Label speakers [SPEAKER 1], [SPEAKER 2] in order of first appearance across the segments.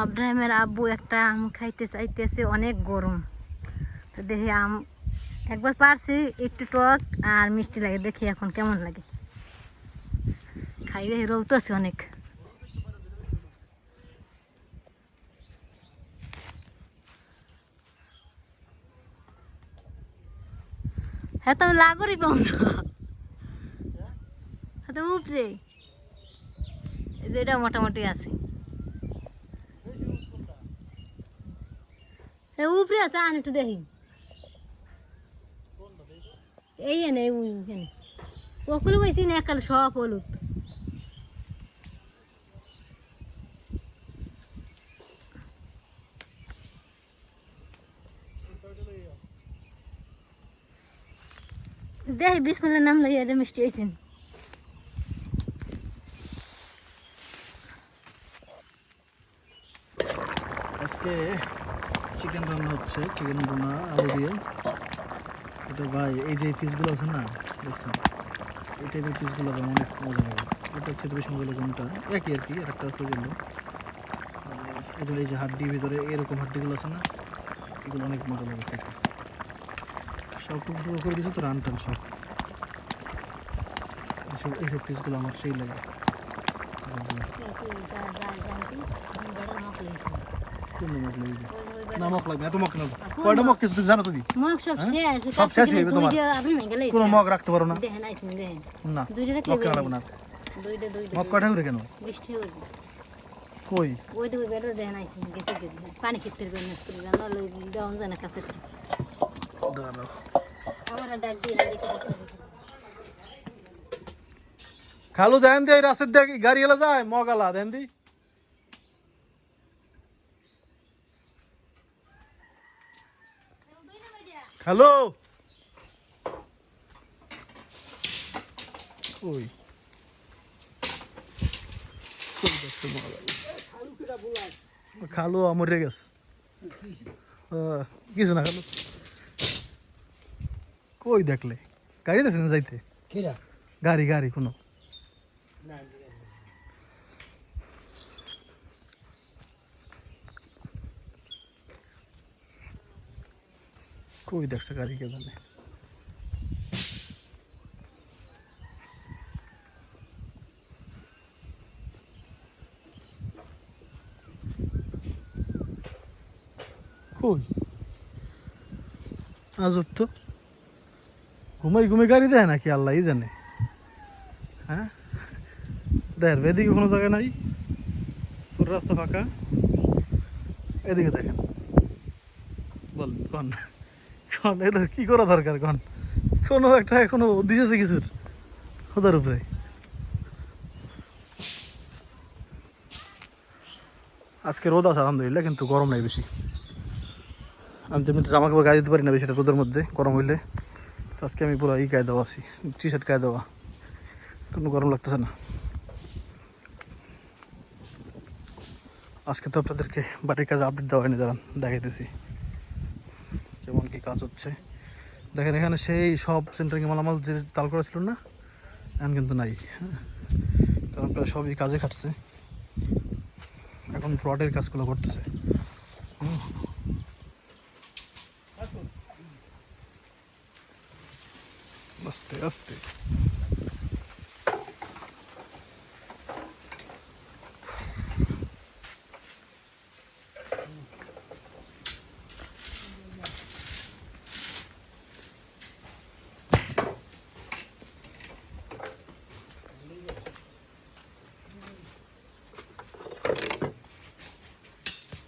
[SPEAKER 1] আব্রাহিমের আব্বু একটা আম খাইতে চাইতেছে, অনেক গরম। তো দেখি আম একবার পারছি, একটু টক আর মিষ্টি লাগে, দেখি এখন কেমন লাগে। খাই দেখি, রোদ আছে অনেক। হ্যাঁ, তো লাগরই পাও না। হ্যাঁ, তো উপরে যেটা মোটামুটি আছে, উপরে আছে, আন একটু দেখি। এই এনে ওইখানে ওকুল বইছি না, একাল সব হলুদ। দেখি বিসমিল্লাহ নাম লাগিয়ে এটা মিষ্টি হয়েছেন।
[SPEAKER 2] আজকে চিকেন রান্না হচ্ছে, চিকেন বোনা আলু দিয়ে। এটা ভাই এই যে পিসগুলো আছে না, দেখছেন এই টাইপের পিসগুলো অনেক মজা লাগে। এটা হচ্ছে বেশি মজা লাগে কোনটা, একই আর কি, আর একটা হচ্ছে গেল এটা এই যে হাড্ডির ভিতরে এরকম হাড্ডিগুলো আছে না, এগুলো অনেক মজা লাগে খেতে। সব টুকরো করে দিয়েছে তো, রান টান সব এইসব পিসগুলো আমার সেই লাগে। কোন নমক লাগবে? নমক লাগবে, এত মক কেন? কয়টা মক কিছু জানো তুমি?
[SPEAKER 1] মগ সব শেষ,
[SPEAKER 2] সব শেষ হয়ে যাবে তোমার।
[SPEAKER 1] আপনি ভেঙে লাইছেন।
[SPEAKER 2] কোনো মগ রাখতে পারো না?
[SPEAKER 1] দেখেন আইছেন, দেখেন
[SPEAKER 2] না,
[SPEAKER 1] দুইটা
[SPEAKER 2] মগ
[SPEAKER 1] রাখলে
[SPEAKER 2] কেন লাগবে না?
[SPEAKER 1] দুইটা
[SPEAKER 2] মগ কয়টা করে কেন?
[SPEAKER 1] 20 টাকা করে।
[SPEAKER 2] কই
[SPEAKER 1] ওই দেখো বেরো, দেখেন আইছেন, গেছে গেছে পানি খেতে করে নষ্ট করে জানো, লই দেওয়া যায় না কাছে।
[SPEAKER 2] দাঁড়াও,
[SPEAKER 1] আমার ডাক দিয়ে দেখে
[SPEAKER 2] খালু দেন দি, এই রাস্তার দিয়ে গাড়ি এলা যায়, মগালা দেন দি। হ্যালো, ওই খালু আমার রে গেছে, কিছু না খালু। কই দেখলে গাড়ি দেখছে না যাইতে? গাড়ি গাড়ি কোনো কই দেখছে গাড়ি, কে জানে। কই আজব তো, ঘুমাই ঘুমাই গাড়ি দেয় নাকি আল্লাহ জানে। হ্যাঁ, দেখ এদিকে কোনো জায়গা নাই, পুরো রাস্তা ফাঁকা। এদিকে দেখেন, বল কন কন, এটা কি করা দরকার কন? কোনো একটা এখনো দিয়েছে কিছুর ওদের উপরে। আজকে রোদ আছে আলহামদুলিল্লাহ, কিন্তু গরম নাই বেশি। আমি যেমনি জামা কাপড় গায়ে দিতে পারি না বেশি রোদের মধ্যে, গরম হইলে। তো আজকে আমি পুরো এই গায়ে দেওয়া আছি, টি শার্ট গায়ে দেওয়া, কোনো গরম লাগতেছে না। আজকে তো আপনাদেরকে বাড়ির কাজে আপডেট দেওয়া হয়নি, দাঁড়ান দেখাইতেছি কেমন কি কাজ হচ্ছে। দেখেন এখানে সেই সব সেন্টারিং মালামাল যে তাল করা ছিল না, এখন কিন্তু নাই। কারণ প্রায় সবই কাজে খাটছে, এখন রডের কাজগুলো করতেছে। আস্তে আস্তে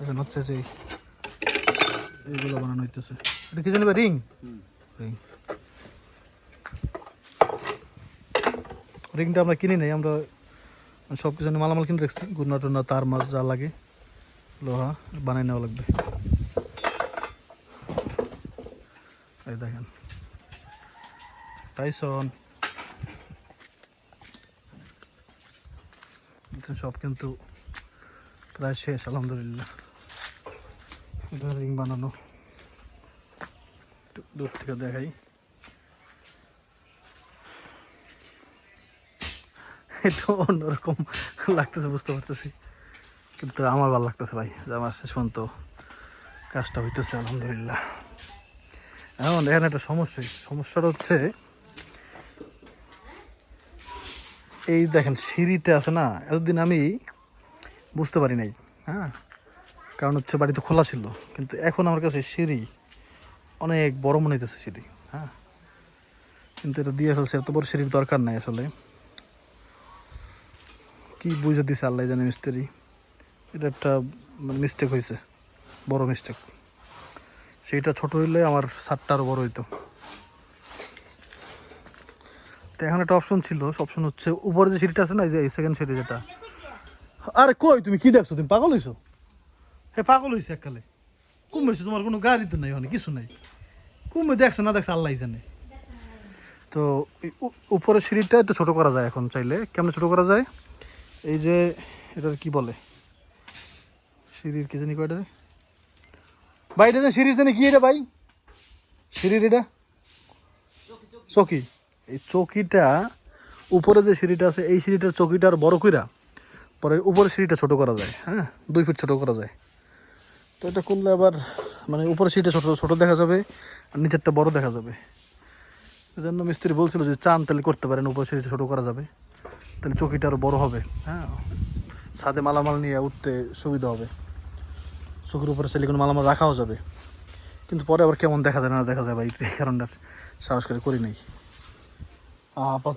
[SPEAKER 2] এখন হচ্ছে যে এইগুলো বানানো হইতেছে। এটা কি জানবে? Ring, ring. রিংটা আমরা কিনি নাই, আমরা সব কিছু মালামাল কিনে রাখছি, গুন্না টুন্না তার মাছ যা লাগে লোহা বানাই নেওয়া লাগবে। এই দেখেন টাইসন সব কিন্তু প্রায় শেষ আলহামদুলিল্লাহ। এটা রিং বানানো, দূর থেকে দেখাই। একটু অন্যরকম লাগতেছে বুঝতে পারতেছি, কিন্তু আমার ভালো লাগতেছে ভাই যে আমার শেষ পর্যন্ত কাজটা হইতেছে আলহামদুলিল্লাহ। এখন এখানে একটা সমস্যাটা হচ্ছে এই দেখেন সিঁড়িটা আছে না, এতদিন আমি বুঝতে পারি নাই। হ্যাঁ, কারণ হচ্ছে বাড়িতে খোলা ছিল, কিন্তু এখন আমার কাছে সিঁড়ি অনেক বড় মনে হইতেছে সিঁড়ি। হ্যাঁ, কিন্তু এটা দিয়ে ফেলছে, এত বড় সিঁড়ির দরকার নাই আসলে। কি বুঝে দিছে আল্লাহ জানে মিস্ত্রি, এটা একটা মিস্টেক হয়েছে, বড় মিস্টেক। সেইটা ছোট হইলে আমার ছাদটা আরও বড় হইতো। তো এখন একটা অপশন ছিল, অপশন হচ্ছে উপরে যে সিঁড়িটা আছে না, এই যে সেকেন্ড সিঁড়ি যেটা। আরে কই তুমি কি দেখছো, তুমি পাগল হইছো? হ্যাঁ পাগল হয়েছে এককালে। কমেছে, তোমার কোনো গাড়ি তো নাই, ওখানে কিছু নাই। কমে দেখছে না দেখছে আল্লাহ জানে। তো উপরের সিঁড়িটা একটু ছোটো করা যায় এখন চাইলে। কেমন ছোটো করা যায়, এই যে এটার কি বলে, সিঁড়ির কি জানি কয়টা ভাই, এটা যে সিঁড়ির জানি কি এটা ভাই, সিঁড়ির এটা চকি। এই চকিটা উপরে যে সিঁড়িটা আছে, এই সিঁড়িটার চকিটা আর বড় কইরা পরে উপরের সিঁড়িটা ছোটো করা যায়। হ্যাঁ, 2 ফিট ছোটো করা যায়। তো এটা করলে আবার মানে উপরের সিঁড়িটা ছোটো ছোটো দেখা যাবে আর নিচেরটা বড় দেখা যাবে। এই জন্য মিস্ত্রি বলছিল যে চান তাহলে করতে পারেন, উপরের সিঁড়িটা ছোটো করা যাবে, তাহলে চকিটা আরও বড় হবে। হ্যাঁ, ছাদে মালামাল নিয়ে উঠতে সুবিধা হবে, চকির উপরে চাইলে কোনো মালামাল রাখাও যাবে। কিন্তু পরে আবার কেমন দেখা যায় না দেখা যায় ভাই, এই কারণটা সাহস করে করি নাই।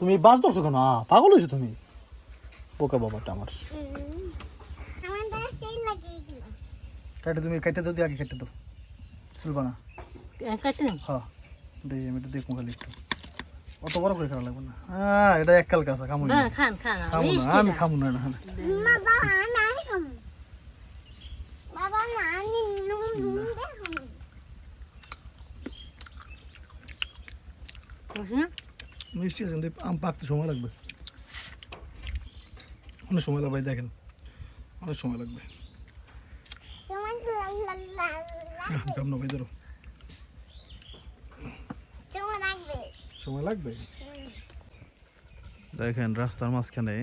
[SPEAKER 2] তুমি বাস ধরছো কেন? পাগল হয়েছো তুমি, বোকা বাবাটা আমার। কাটে তুমি কেটে দাও, দিয়ে আগে কেটে দাও, চলবা না। হ্যাঁ দেখি আমি একটু দেখবো খালি একটু, অত বড় করে খাওয়া লাগবে না। এটা এক কাল কাঁচা খামু না, আমি খামু না। মিষ্টি আছে কিন্তু আম পাকতে সময় লাগবে, অনেক সময় লাগবে, দেখেন অনেক সময় লাগবে। সময় লাগবে। দেখেন রাস্তার মাঝখানে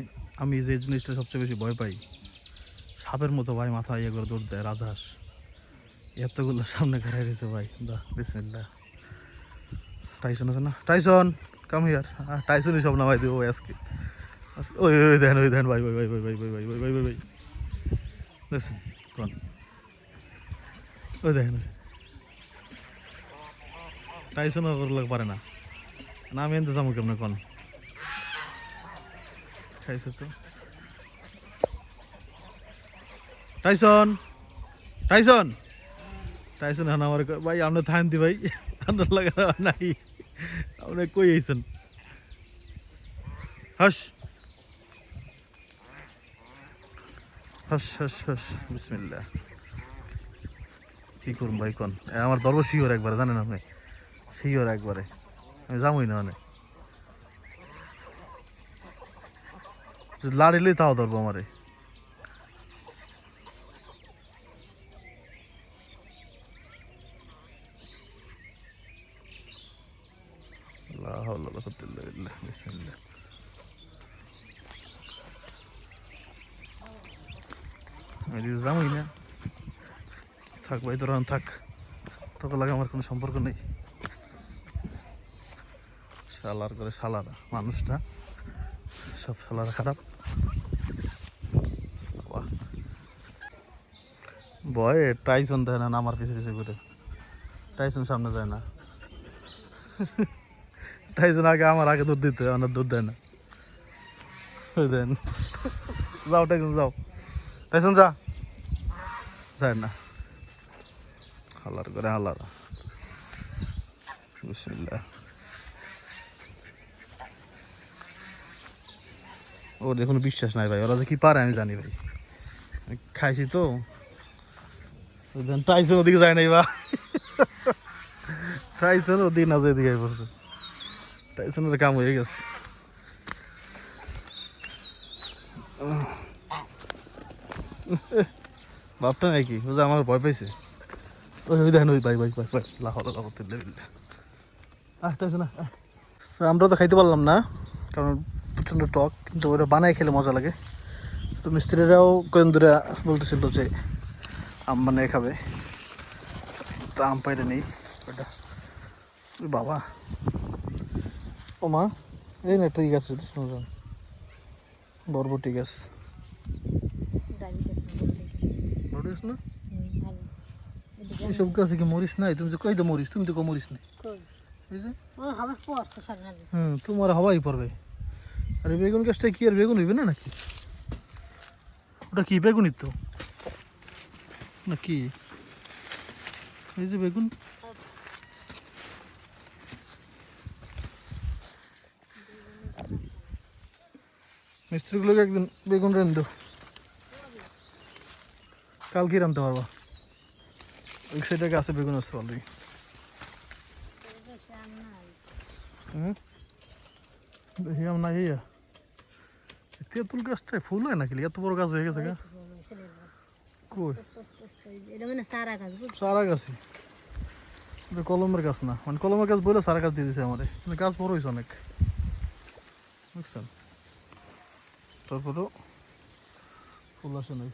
[SPEAKER 2] আমি যে জিনিসটা সবচেয়ে বেশি ভয় পাই, সাপের মতো ভাই মাথা ইয়ে করে দৌড় দেয় রাজহাঁস, এতগুলো সামনে খাড়াই রয়েছে ভাই। বিসমিল্লাহ। টাইসন আছে না, টাইসন কাম হিয়ার। টাইসনই সব নামাই দেবো ভাই আজকে। ওই ওই দেখেন ভাই ভাই ভাই ভাই ভাই ভাই ভাই ভাই ভাই ভাই ভাই দেখছেন কোন, ওই দেখেন টাইসনও করলে পারে না, আমি এনতে যাবো কেমন কোন খাইছে তো। টাইসন টাইসন টাইসন হ্যাঁ আমার ভাই, আপনার থাইন দি ভাই, আপনার লাগা নাই, আপনি কই আইছেন? হাস হাস হাস হাস বিসমিল্লাহ। কি করুন ভাই কোন, আমার দর্ব শিওর একবারে, জানেন আপনি, শিওর একবারে আমি যাবই না। মানে লাড়িলেই তাও ধরবো আমারে। যাবই না, থাক ভাই তোর থাক, তোকে লাগে আমার কোনো সম্পর্ক নেই। শালার করে শালারা, মানুষটা সব শালারা খারাপ। ভয় টাইসন দেয় না আমার পিছু পিছু করে, টাইসন সামনে যায় না। টাইসন আগে আমার আগে দুধ দিতে, আমার দুধ দেয় না। দেন যাও টাইসন যাও, টাইসন যা, যায় না। হালার করে হালারা। বিসমিল্লাহ। ও দেখুন বিশ্বাস নাই ভাই, ওরা যে কি পারে আমি জানি ভাই, খাইছি তো। টাইসন ওদিকে যায় নাই বা, টাইসন ওদিকে না যায় এদিকে পড়ছে, টাইসনের কাম হয়ে গেছে। বাপটা নাকি বুঝে আমার ভয় পাইছে, ওই দেখেন ওই ভাই ভাই ভাই ভাই লাহর। টাইসন না, আমরা তো খাইতে পারলাম না, কারণ প্রচণ্ড টক, কিন্তু ওরা বানায় খেলে মজা লাগে। তো মিস্ত্রিরাও কয়েন ধরে বলতেছিল যে আম বানিয়ে খাবে, তো আম পাইলে নেই ওটা। ওই বাবা, ও মা, এই না একটা গাছ রয়েছে শুনলাম, বরবটি গাছ। বড় গাছ না, এইসব গাছে কি মরিস নাই? তুমি তো কই তো মরিস, তুমি তো কো মরিস নাই। এই যে তোমার হওয়াই পড়বে। আরে বেগুন গাছটা কি আর বেগুন হইবে না নাকি? ওটা কি বেগুনই তো না কি? এই যে বেগুন, মিস্ত্রিগুলোকে একদিন বেগুন রেন্দো, কালকে রানতে পারবা। ওই সাইডে গাছে বেগুন আছে অলরেডি। দেখি আম না ইয়া তেঁতুল গাছটায় ফুল হয় নাকি? এত বড় গাছ হয়ে গেছে গা। কই সারা গাছই, এটা কলমের গাছ না, মানে কলমের গাছ বলে সারা গাছ দিয়ে দিছে আমারে, কিন্তু গাছ বড় হয়েছে অনেক, বুঝছেন? তারপরেও ফুল আসে নাই।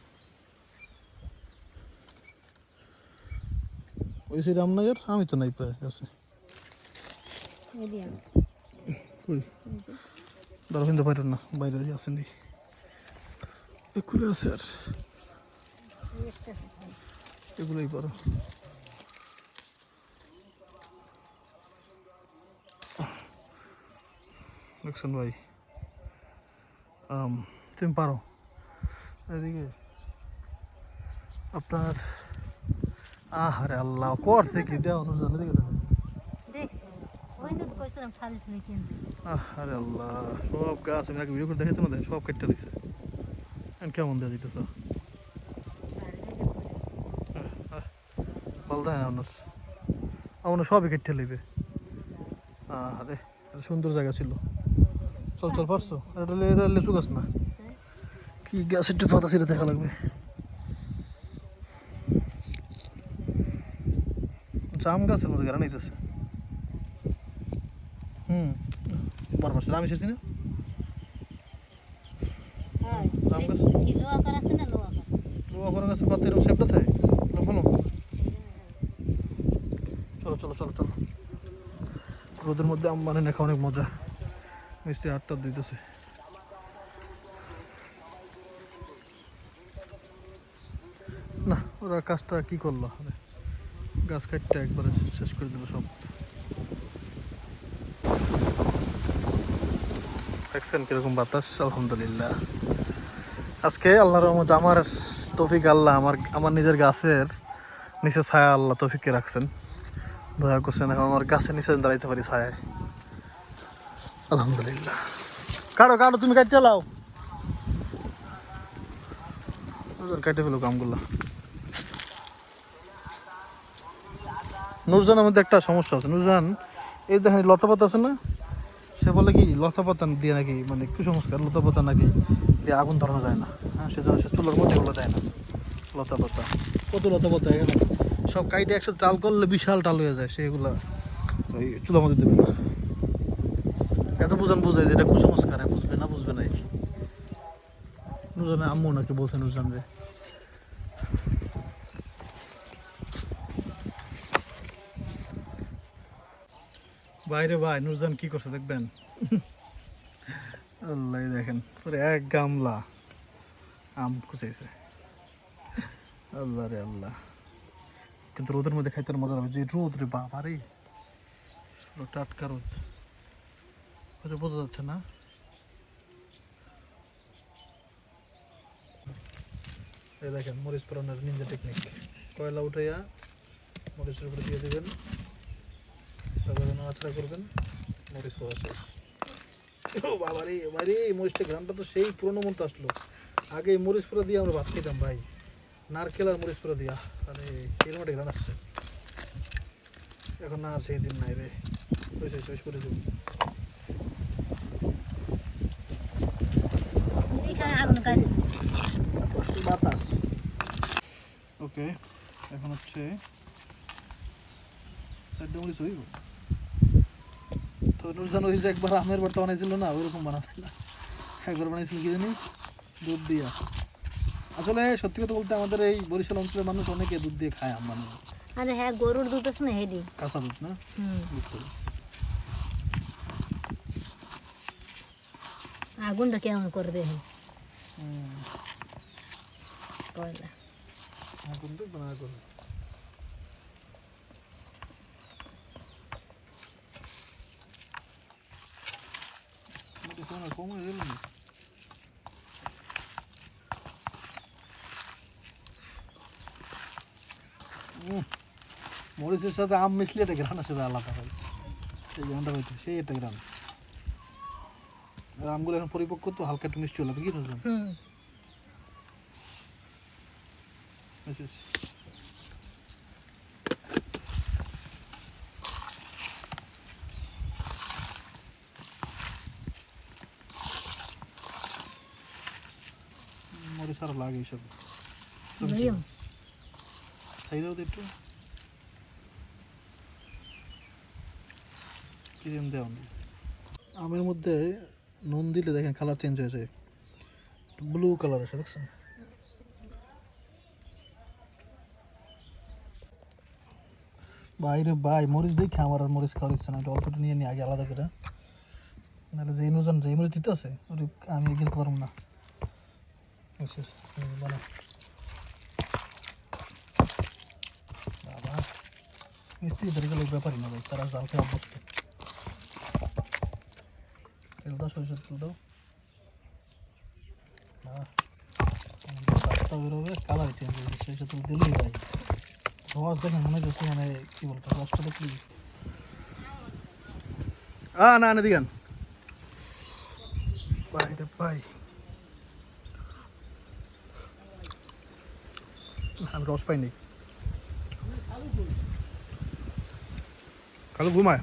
[SPEAKER 2] ওই সাইডে আম নাই, আর আমি তো নাই প্রায় গাছে। কই ধরো কিন্তু বাইরে না, বাইরে আসেনি, এগুলো আছে আর এগুলোই পারো। দেখছেন ভাই, তুমি পারো এদিকে আপনার। আরে আল্লাহ, করছে কি দেওয়া জানে দিকে। আরে আল্লাহ, সব গাছ আমি আগে ভিডিও করে দেখাইতে না, সব কেটে দিচ্ছে। কেমন দেওয়া দিতেছ? ভালো দেয় না আপনার, আমার সবই কেটে নেবে। আরে সুন্দর জায়গা ছিল। চল চল, পারছো? এটা লেচু গাছ না কি গাছ, একটু পাতা ছিঁড়ে দেখা লাগবে। জাম গাছের মধ্যে গেরা নিতেছে। বারবার আমি এসেছি না, জাম গাছ লোয়া করা গাছে পাতা এরকম শেপটা থাকে। চলো চলো চলো চলো, রোদের মধ্যে আম মানে দেখা অনেক মজা। মিষ্টি আটটা দিতেছে। না, ওরা কাজটা কি করলো, গাছ কাটতে একবারে শেষ করে দিল সব। দেখছেন কিরকম বাতাস? আলহামদুলিল্লাহ, আজকে আল্লাহর রহমত, আমার তৌফিক আল্লাহ, আমার নিজের গাছের নিচে ছায়া আল্লাহ তৌফিককে রাখছেন, দয়া করছেন। এখন আমার গাছের নিচে দাঁড়াইতে পারি ছায়ায়, আলহামদুলিল্লাহ। কাটো কাটো, তুমি কাটতে লাও, কেটে ফেলো কামগুলা। নুরজানের মধ্যে একটা সমস্যা আছে। নুরজান এই দেখেন লতা পাতা আছে না, সে বলে কি লতা পাতা দিয়ে নাকি মানে কুসংস্কার, লতা পাতা নাকি দিয়ে আগুন ধরানো যায় না। হ্যাঁ, সেজন্য সে চুলার মধ্যে এগুলো দেয় না। লতা পাতা, কত লতা পাতা এখানে সব কাইটে একসাথে টাল করলে বিশাল টাল হয়ে যায়, সেগুলা ওই চুলার মধ্যে দেবে না। এত বুঝায় যে এটা কুসংস্কার, বুঝবে না, বুঝবে না। নুরজানের আম্মু নাকি বলছে নুরজান রে। বাইরে ভাই নুরজান কি করছে দেখবেন। আল্লাহ, দেখেন পুরো এক গামলা আম কুচাইছে। আল্লাহ রে আল্লাহ, কিন্তু রোদের মধ্যে খাইতে মজা লাগবে। যে রোদ রে বাবা রে, টাটকা রোদ, বোঝা যাচ্ছে না। এই দেখেন মরিচ পোড়ানোর নিনজা টেকনিক। কয়লা উঠাইয়া মরিচের উপরে দিয়ে দেবেন, তারপরে নাড়াচাড়া করবেন, মরিচ পোড়া শেষ। ও বাবা রে বাড়ি, মরিচটা ঘ্রামটা তো সেই পুরোনো মতো আসলো। আগে মরিচ পোড়া দিয়ে আমরা ভাত খেতাম ভাই, নারকেল আর মরিচ পোড়া দিয়া, আরে এরকম একটা ঘ্রাণ আসছে। এখন না আর সেই দিন নাই রে, শেষ করে দেবো। বাতাস। ওকে, এখন হচ্ছে মরিচ হইব তো। নুরজান ওই যে একবার আমের ভর্তা বানাইছিল না, ওইরকম বানাবে না, একবার বানাইছিল কি জানি দুধ দিয়া। আসলে সত্যি কথা বলতে আমাদের এই বরিশাল অঞ্চলের মানুষ অনেকে দুধ দিয়ে খায় আম বানানো।
[SPEAKER 1] আরে হ্যাঁ, গরুর দুধ আছে না, হেডি।
[SPEAKER 2] কাঁচা দুধ না? বুঝতে পারছি।
[SPEAKER 1] আগুনটা কেমন করে দেখেন কয়লা।
[SPEAKER 2] আগুন তো বানা করে। কম হয়ে গেল না? মরিচের সাথে আম মিশলে এটা গ্রান আসবে আলাদা হয়। এই গ্রানটা হয়েছে সেই একটা গ্রান। আর আমগুলো এখন পরিপক্ক তো হালকা একটু মিষ্টি হলো কি বুঝলেন? মরিচ আরো লাগে এইসব। খাই দাও তো একটু। কিরম দেওয়া আমের মধ্যে নুন দিলে দেখেন কালার চেঞ্জ হয়ে যায়, ব্লু কালার আসে দেখছেন। বাইরে ভাই মরিচ দেখে আমার আর মরিচ খাওয়ার ইচ্ছা না, এটা অল্প একটু নিয়ে নিই আগে আলাদা করে, নাহলে যে নুজন যে মরিচ দিতে আছে ওটা আমি গেলতে পারবো না। বাবা মিস্ত্রি তরিকা লোক ব্যাপারই না ভাই, তারা জাল খেয়ে অভ্যস্ত। তেল দাও, সরিষার তেল দাও। বেরোবে, কালার চেঞ্জ হয়ে যাচ্ছে, সরিষার তেল দিলেই ভাই রস দেখে মনে হচ্ছে মানে কি বলতো রসটা দেখলি না না দিগান ভাই রে ভাই। আমি রস পাইনি। কালো ঘুমায়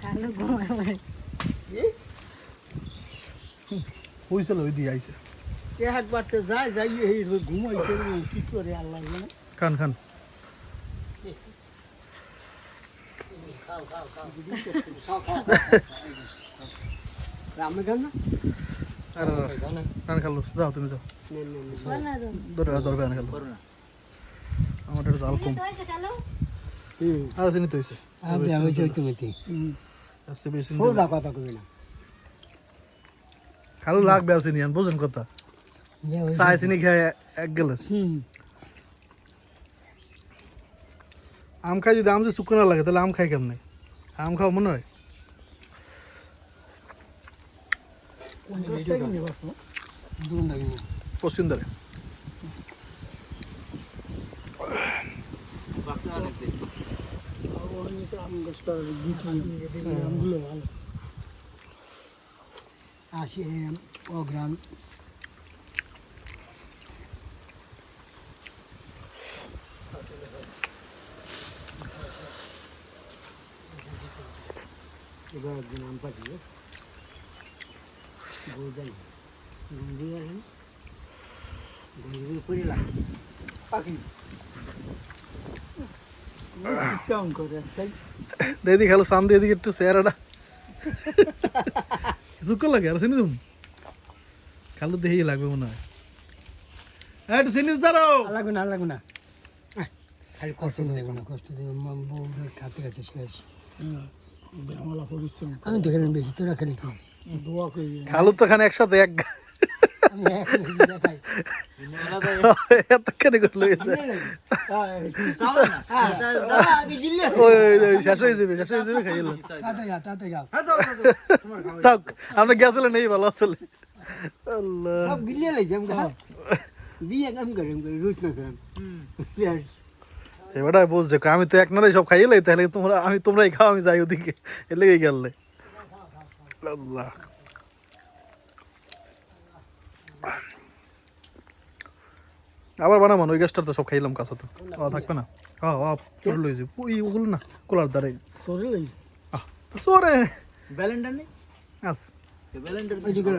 [SPEAKER 2] হয়েছিল ওই দিয়ে আইসে
[SPEAKER 3] একবার তো যায় যাই এই ঘুমাইতে কি করে আল্লাহ জানে।
[SPEAKER 2] খান খান
[SPEAKER 3] আমি খান না
[SPEAKER 2] খান খালো যাও তুমি যাও ধরবে আন খালো আমার একটা জাল কম আচ্ছা চিনি তো হয়েছে আস্তে বেশি
[SPEAKER 3] কথা কবি না
[SPEAKER 2] খালু লাগবে আর চিনি আন বোঝেন কথা চাই চিনি খেয়ে এক গ্লাস আম খাই যদি আম যদি শুকনো না লাগে তাহলে আম খাই কেমন আম খাওয়া মনে হয় পশ্চিম ধারে
[SPEAKER 3] আসে অগ্রাম এবার একদিন আম পাঠিয়ে গোদাই গঞ্জি গেলেন গঞ্জি করে লাগে পাখি কেমন করে
[SPEAKER 2] দিদি খালো সান দিয়ে দিকে একটু চেহারাটা শুকর লাগে আর চিনি তুমি খালু দেখেই লাগবে মনে হয় একটু চিনি দাঁড়াও
[SPEAKER 3] লাগবে না লাগবে না খালি কষ্ট দেবো না কষ্ট দেবো বউটা খাতে কাছে শেষ আমি দেখলাম বেশি তোরা খালি দোয়া করি
[SPEAKER 2] খালু তো খানে একসাথে এক
[SPEAKER 3] আমি দেখাই
[SPEAKER 2] এতখানি করলো শেষ হয়ে যাবে খাই এলাম
[SPEAKER 3] তাতে যাও
[SPEAKER 2] আপনার গেছিল নেই ভালো আসলে আল্লাহ
[SPEAKER 3] সব গিলিয়ে লাইছে আমি দিয়ে কাম করে রুট না
[SPEAKER 2] এবারে বুঝছে আমি তো এক নালাই সব খাইয়ে লাই তাহলে তোমরাই খাও আমি যাই ওদিকে এর লেগে গেলে আল্লাহ আবার বানাবো ওই গ্যাসটা তো সব খাইলাম কাছে তো থাকবে না চলে লইছি ওগুলো না কোলার দ্বারাই
[SPEAKER 3] সরে লাইছে
[SPEAKER 2] সরে
[SPEAKER 4] ব্যালেন্ডার নেই
[SPEAKER 2] আছে
[SPEAKER 4] ব্যালেন্ডার
[SPEAKER 3] ওই যে গেল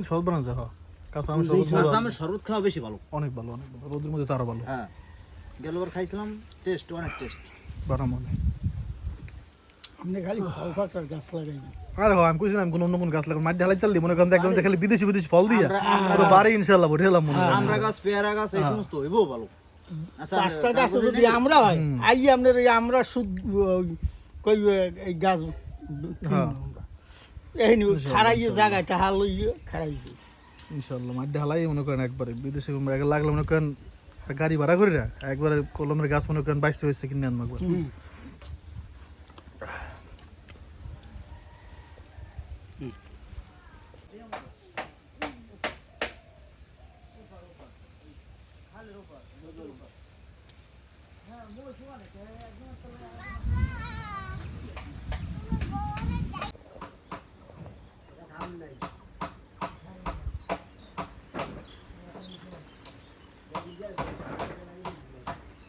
[SPEAKER 2] সহজ বানা যায় কাঁচা আমি
[SPEAKER 4] শরবত খাওয়া বেশি ভালো
[SPEAKER 2] অনেক ভালো রোদের মধ্যে তারও ভালো
[SPEAKER 4] হ্যাঁ গেলবার খাইছিলাম টেস্ট অনেক টেস্ট
[SPEAKER 2] বানাবো
[SPEAKER 3] আপনি খালি ফল ফাটার গাছ লাগাই না
[SPEAKER 2] আরে আমি কইছি না আমি কোনো অন্য কোন গাছ লাগাবো মাটি ঢালাই চাল দিই মনে করেন একদম যে খালি বিদেশি বিদেশি ফল দিয়া পুরো বাড়ি ইনশাআল্লাহ ভরে এলাম মনে করেন
[SPEAKER 4] আমরা গাছ পেয়ারা গাছ এই সমস্ত হইবও ভালো আচ্ছা
[SPEAKER 3] 5টা গাছ যদি আমরা হয় আই আপনার এই আমরা শুদ্ধ কই এই গাছ
[SPEAKER 2] হ্যাঁ
[SPEAKER 3] এই খারাইয়ে জায়গাটা হাল খারাইয়ে
[SPEAKER 2] ইনশাআল্লাহ মাটি ঢালাই মনে করেন একবারে বিদেশি কুমড়া লাগলে মনে করেন একটা গাড়ি ভাড়া করে না একবারে কলমের গাছ মনে করেন 22 কিনে আনবো একবার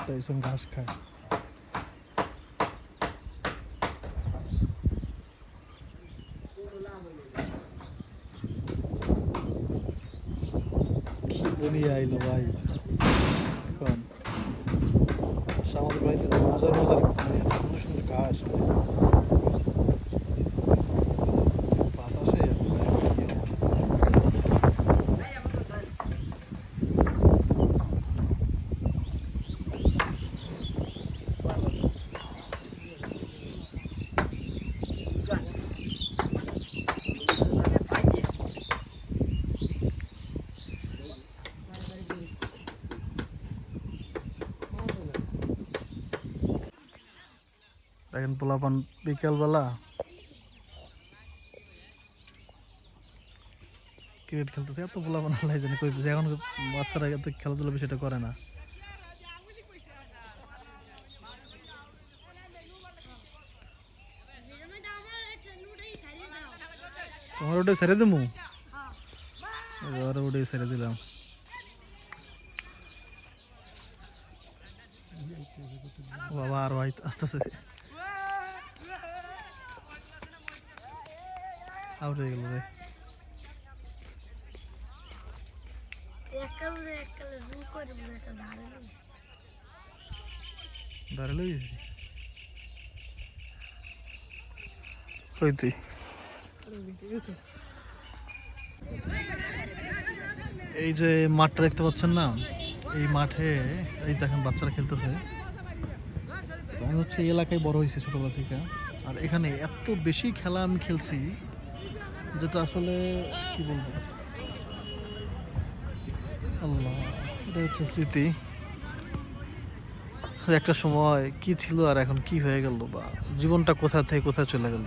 [SPEAKER 2] টাইসন ঘাস খায় কি দুনিয়া আইলো ভাই এখন আমাদের বাড়িতে তো মজার মজার মানে এত সুন্দর সুন্দর ঘাস বাতাসে দেখেন পোলাপান বিকেলবেলা ক্রিকেট খেলতেছে এত পোলাপান আল্লাহ জানে কইতেছে এখন বাচ্চারা এত খেলাধুলা বিষয়টা করে না তোমার ওটা ছেড়ে দেবো এবার ওটাই ছেড়ে দিলাম বাবা আর ভাই আস্তে আস্তে আউট হয়ে গেল রে দাঁড়ালো কই তুই এই যে মাঠটা দেখতে পাচ্ছেন না এই মাঠে এই দেখেন বাচ্চারা খেলতেছে তো আমি হচ্ছে এই এলাকায় বড় হয়েছি ছোটবেলা থেকে আর এখানে এত বেশি খেলা আমি খেলছি যেটা আসলে কি বলবো আল্লাহ এটা হচ্ছে স্মৃতি একটা সময় কি ছিল আর এখন কি হয়ে গেল বা জীবনটা কোথা থেকে কোথায় চলে গেল